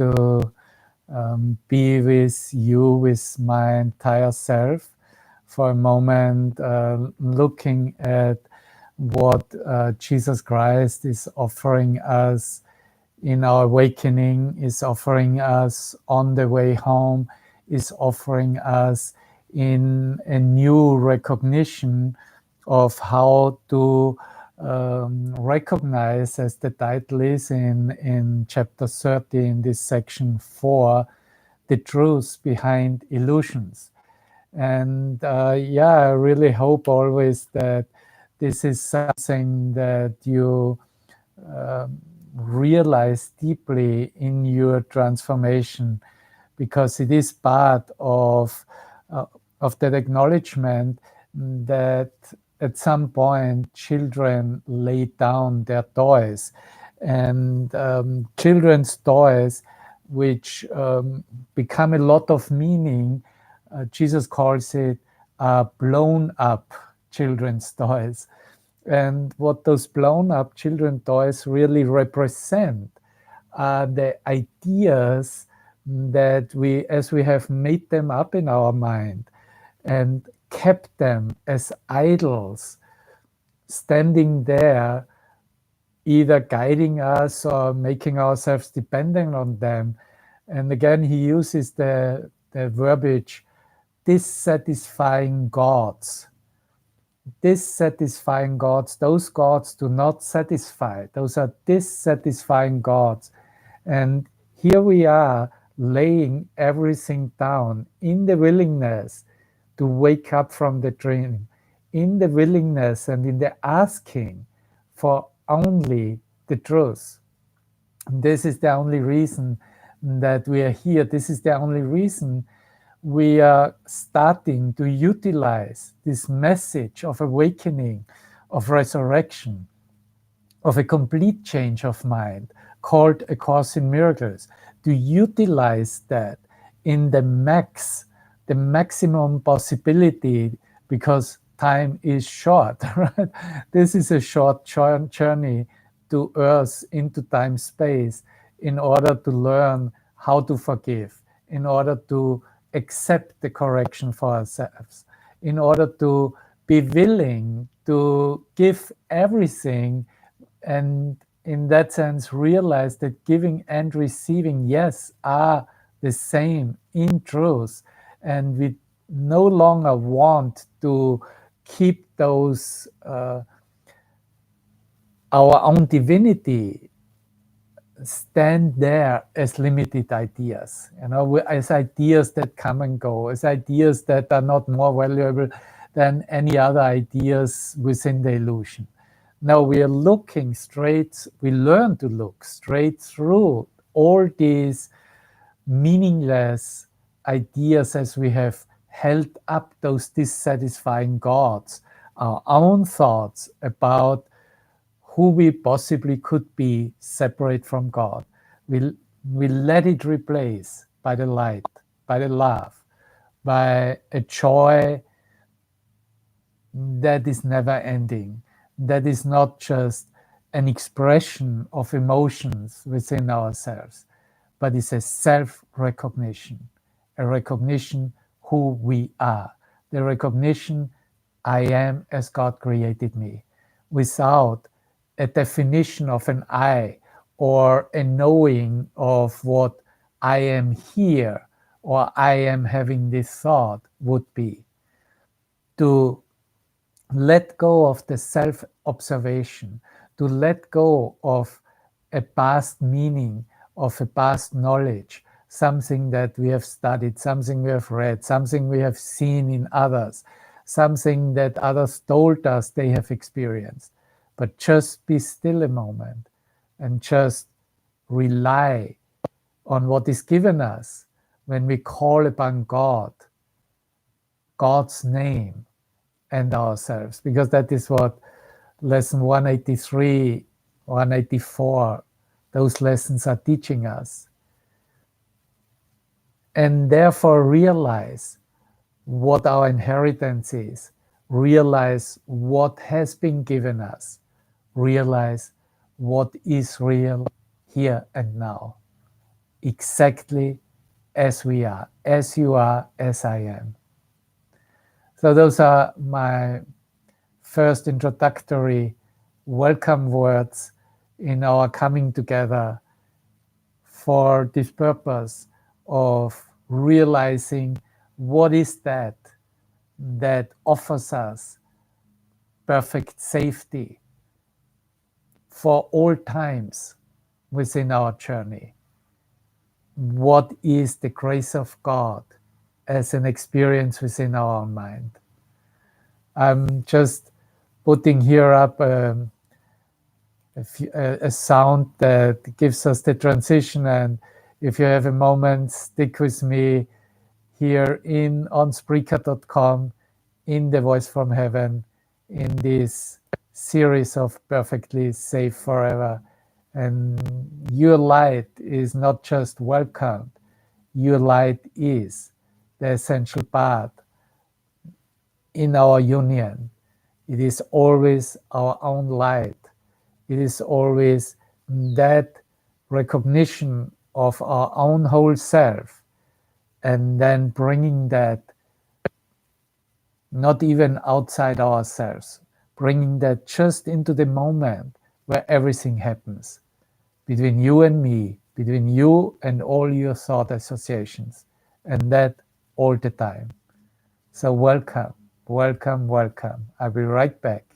to be with you, with my entire self, for a moment, looking at what Jesus Christ is offering us in our awakening, is offering us on the way home, is offering us in a new recognition of how to recognize, as the title is in chapter 30, in this section 4, the truth behind illusions. And I really hope always that this is something that you realize deeply in your transformation, because it is part of that acknowledgement that at some point children lay down their toys, and children's toys, which become a lot of meaning. Jesus calls it blown up children's toys. And what those blown up children's toys really represent are the ideas that we, as we have made them up in our mind and kept them as idols, standing there, either guiding us or making ourselves dependent on them. And again, he uses the verbiage, dissatisfying gods. Dissatisfying gods, those gods do not satisfy. Those are dissatisfying gods. And here we are laying everything down in the willingness to wake up from the dream, in the willingness and in the asking for only the truth. And this is the only reason that we are here. This is the only reason we are starting to utilize this message of awakening, of resurrection, of a complete change of mind, called A Course in Miracles, to utilize that in the maximum possibility, because time is short, right? This is a short journey to earth, into time-space, in order to learn how to forgive, in order to accept the correction for ourselves, in order to be willing to give everything, and in that sense realize that giving and receiving, yes, are the same in truth. And we no longer want to keep those our own divinity stand there as limited ideas, as ideas that come and go, as ideas that are not more valuable than any other ideas within the illusion. Now we are looking straight, we learn to look straight through all these meaningless ideas as we have held up those dissatisfying gods, our own thoughts about who we possibly could be separate from God. We let it replace by the light, by the love, by a joy that is never ending, that is not just an expression of emotions within ourselves, but is a self-recognition, a recognition who we are, the recognition I am as God created me, without a definition of an I or a knowing of what I am here or I am having this thought would be. To let go of the self-observation, to let go of a past meaning, of a past knowledge, something that we have studied, something we have read, something we have seen in others, something that others told us they have experienced. But just be still a moment and just rely on what is given us when we call upon God, God's name, and ourselves, because that is what lesson 183, 184, those lessons are teaching us. And therefore realize what our inheritance is, realize what has been given us, realize what is real here and now. exactly as we are, as you are, as I am. So those are my first introductory welcome words in our coming together for this purpose of realizing what is that offers us perfect safety for all times within our journey. What is the grace of God as an experience within our own mind? I'm just putting here up a sound that gives us the transition. And if you have a moment, stick with me here on Spreaker.com, in the Voice from Heaven, in this series of Perfectly Safe Forever. And your light is not just welcomed, your light is the essential part in our union. It is always our own light. It is always that recognition of our own whole self, and then bringing that not even outside ourselves, bringing that just into the moment where everything happens, between you and me, between you and all your thought associations, and that all the time. So welcome, welcome, welcome. I'll be right back.